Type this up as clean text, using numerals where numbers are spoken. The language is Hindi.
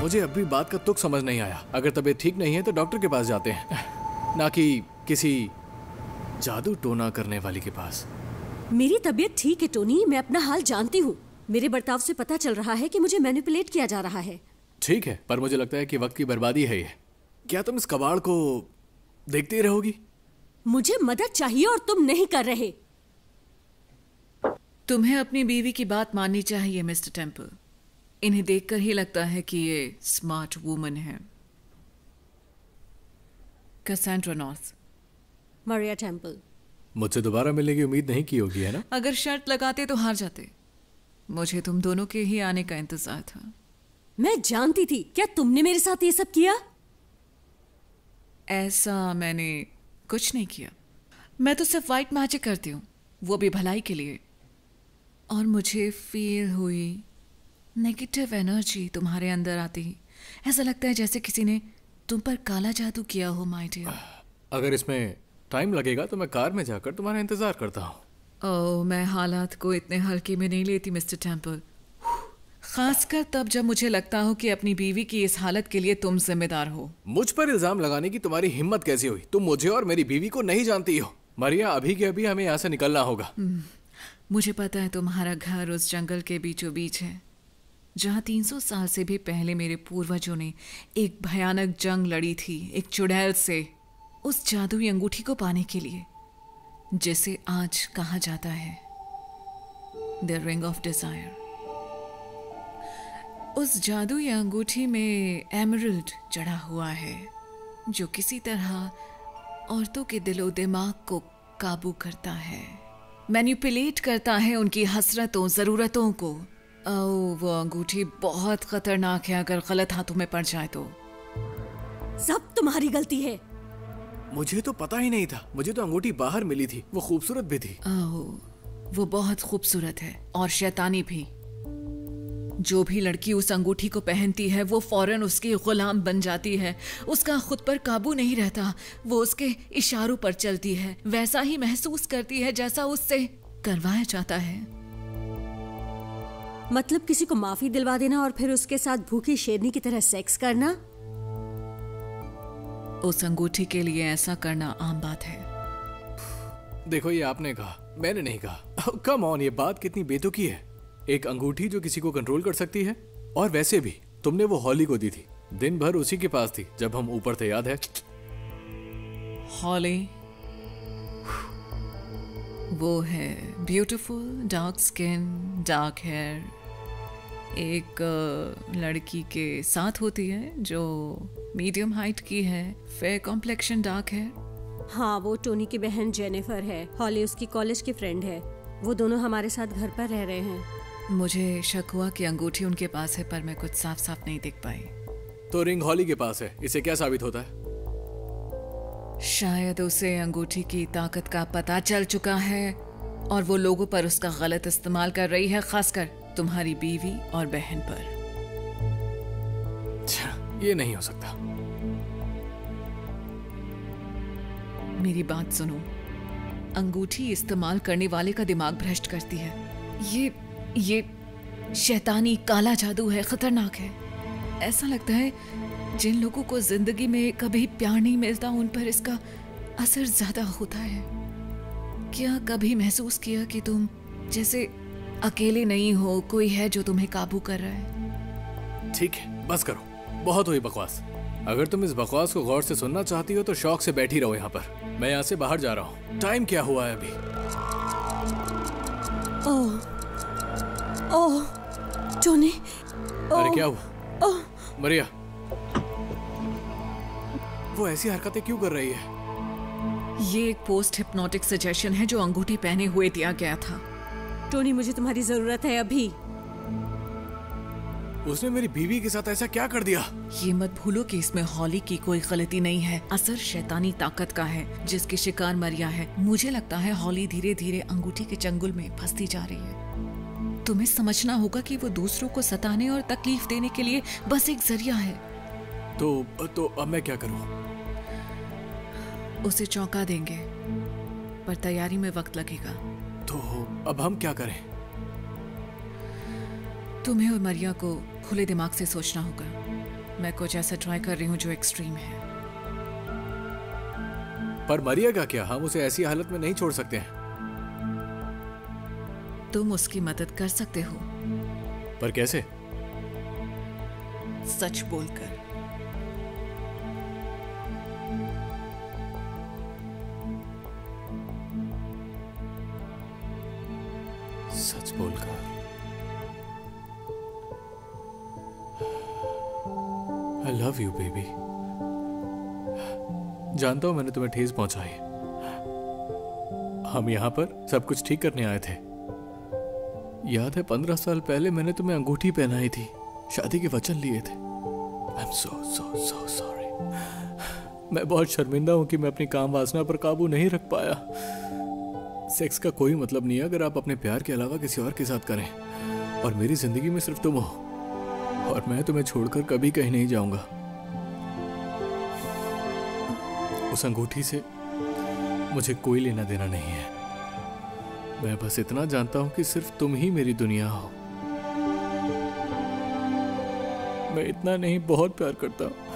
मुझे अब भी बात का तुक समझ नहीं आया। अगर तबीयत ठीक नहीं है तो डॉक्टर के पास जाते हैं, ना कि किसी जादू टोना करने वाली के पास। मेरी तबीयत ठीक है टोनी, मैं अपना हाल जानती हूँ। मेरे बर्ताव से पता चल रहा है कि मुझे मैनिपुलेट किया जा रहा है। ठीक है, पर मुझे लगता है कि वक्त की बर्बादी है ये। क्या तुम इस कबाड़ को देखती रहोगी? मुझे मदद चाहिए और तुम नहीं कर रहे। तुम्हें अपनी बीवी की बात माननी चाहिए मिस्टर टेम्पल। इन्हें देखकर ही लगता है कि ये स्मार्ट वुमन है। Cassandra North. Maria Temple. मुझसे दोबारा मिलने की उम्मीद नहीं की होगी, है ना? अगर शर्त लगाते तो हार जाते। मुझे तुम दोनों के ही आने का इंतजार था। मैं जानती थी। क्या तुमने मेरे साथ ये सब किया? ऐसा मैंने कुछ नहीं किया। मैं तो सिर्फ वाइट मैजिक करती हूँ, वो भी भलाई के लिए। और मुझे फील हुई नेगेटिव एनर्जी तुम्हारे अंदर आती। ऐसा लगता है जैसे किसी ने तुम पर काला जादू किया हो माय डियर। अगर इसमें टाइम लगेगा तो मैं कार में जाकर तुम्हारा इंतजार करता हूँ। ओह, मैं हालात को इतने हल्के में नहीं लेती मिस्टर टेम्पल, खासकर तब जब मुझे लगता हो कि अपनी बीवी की इस हालत के लिए तुम जिम्मेदार हो। मुझ पर इल्जाम लगाने की तुम्हारी हिम्मत कैसी हुई? तुम मुझे और मेरी बीवी को नहीं जानती हो। मरिया, अभी के अभी हमें यहाँ से निकलना होगा। मुझे पता है तुम्हारा घर उस जंगल के बीचों बीच है जहाँ 300 साल से भी पहले मेरे पूर्वजों ने एक भयानक जंग लड़ी थी, एक चुड़ैल से, उस जादुई अंगूठी को पाने के लिए, जिसे आज कहा जाता है द रिंग ऑफ डिजायर। उस जादुई अंगूठी में एमरल्ड जड़ा हुआ है जो किसी तरह औरतों के दिलो दिमाग को काबू करता है, मैनिपुलेट करता है उनकी हसरतों, जरूरतों को। ओह, वो अंगूठी बहुत खतरनाक है। अगर गलत हाथों में पड़ जाए तो सब तुम्हारी गलती है। मुझे तो पता ही नहीं था। मुझे तो अंगूठी बाहर मिली थी, वो खूबसूरत भी थी। ओह, वो बहुत खूबसूरत है और शैतानी भी। जो भी लड़की उस अंगूठी को पहनती है वो फौरन उसकी गुलाम बन जाती है। उसका खुद पर काबू नहीं रहता। वो उसके इशारों पर चलती है, वैसा ही महसूस करती है जैसा उससे करवाया जाता है। मतलब किसी को माफी दिलवा देना और फिर उसके साथ भूखी शेरनी की तरह सेक्स करना? उस अंगूठी के लिए ऐसा करना आम बात है। देखो, ये आपने कहा, मैंने नहीं कहा। कम ऑन, ये बात कितनी बेतुकी है। एक अंगूठी जो किसी को कंट्रोल कर सकती है। और वैसे भी तुमने वो हॉली को दी थी, दिन भर उसी के पास थी जब हम ऊपर थे, याद है? हॉली वो है beautiful, dark skin, dark hair, एक लड़की के साथ होती है जो मीडियम हाइट की है, फेयर कॉम्प्लेक्शन, डार्क हेयर। हाँ, वो टोनी की बहन जेनिफर है। हॉली उसकी कॉलेज की फ्रेंड है। वो दोनों हमारे साथ घर पर रह रहे हैं। मुझे शक हुआ कि अंगूठी उनके पास है, पर मैं कुछ साफ साफ नहीं देख पाई। तो रिंग हॉली के पास है, इससे क्या साबित होता है? शायद उसे अंगूठी की ताकत का पता चल चुका है और वो लोगों पर उसका गलत इस्तेमाल कर रही है, खासकर तुम्हारी बीवी और बहन पर। ये नहीं हो सकता। मेरी बात सुनो, अंगूठी इस्तेमाल करने वाले का दिमाग भ्रष्ट करती है। ये शैतानी काला जादू है, खतरनाक है। ऐसा लगता है जिन लोगों को जिंदगी में कभी प्यार नहीं मिलता उन पर इसका असर ज्यादा होता है। क्या कभी महसूस किया कि तुम जैसे अकेले नहीं हो, कोई है जो तुम्हें काबू कर रहा है? ठीक है, बस करो, बहुत हुई बकवास। अगर तुम इस बकवास को गौर से सुनना चाहती हो तो शौक से बैठी रहो यहाँ पर। मैं यहाँ से बाहर जा रहा हूँ। टाइम क्या हुआ है अभी? ओह, टोनी। अरे क्या हुआ? मरिया, वो ऐसी हरकतें क्यों कर रही है? ये एक पोस्ट हिप्नोटिक सजेशन है जो अंगूठी पहने हुए दिया गया था। टोनी, मुझे तुम्हारी जरूरत है अभी। उसने मेरी बीवी के साथ ऐसा क्या कर दिया? ये मत भूलो कि इसमें हॉली की कोई गलती नहीं है। असर शैतानी ताकत का है जिसकी शिकार मरिया है। मुझे लगता है हॉली धीरे धीरे अंगूठी के चंगुल में फंसती जा रही है। तुम्हें समझना होगा कि वो दूसरों को सताने और तकलीफ देने के लिए बस एक जरिया है। तो अब मैं क्या करूं? उसे चौंका देंगे, पर तैयारी में वक्त लगेगा। तो अब हम क्या करें? तुम्हें और मरिया को खुले दिमाग से सोचना होगा। मैं कुछ ऐसा ट्राई कर रही हूँ जो एक्सट्रीम है। पर मरिया का क्या? हम उसे ऐसी हालत में नहीं छोड़ सकते हैं। तुम उसकी मदद कर सकते हो, पर कैसे? सच बोलकर। सच बोलकर। I love you baby. जानता हूं मैंने तुम्हें ठेस पहुंचाई। हम यहां पर सब कुछ ठीक करने आए थे। याद है 15 साल पहले मैंने तुम्हें अंगूठी पहनाई थी, शादी के वचन लिए थे। I am so so so sorry. मैं बहुत शर्मिंदा हूं कि मैं अपनी काम वासना पर काबू नहीं रख पाया। सेक्स का कोई मतलब नहीं है अगर आप अपने प्यार के अलावा किसी और के साथ करें, और मेरी जिंदगी में सिर्फ तुम हो, और मैं तुम्हें छोड़कर कभी कहीं नहीं जाऊंगा। उस अंगूठी से मुझे कोई लेना देना नहीं है। मैं बस इतना जानता हूं कि सिर्फ तुम ही मेरी दुनिया हो। मैं इतना नहीं, बहुत प्यार करता हूं।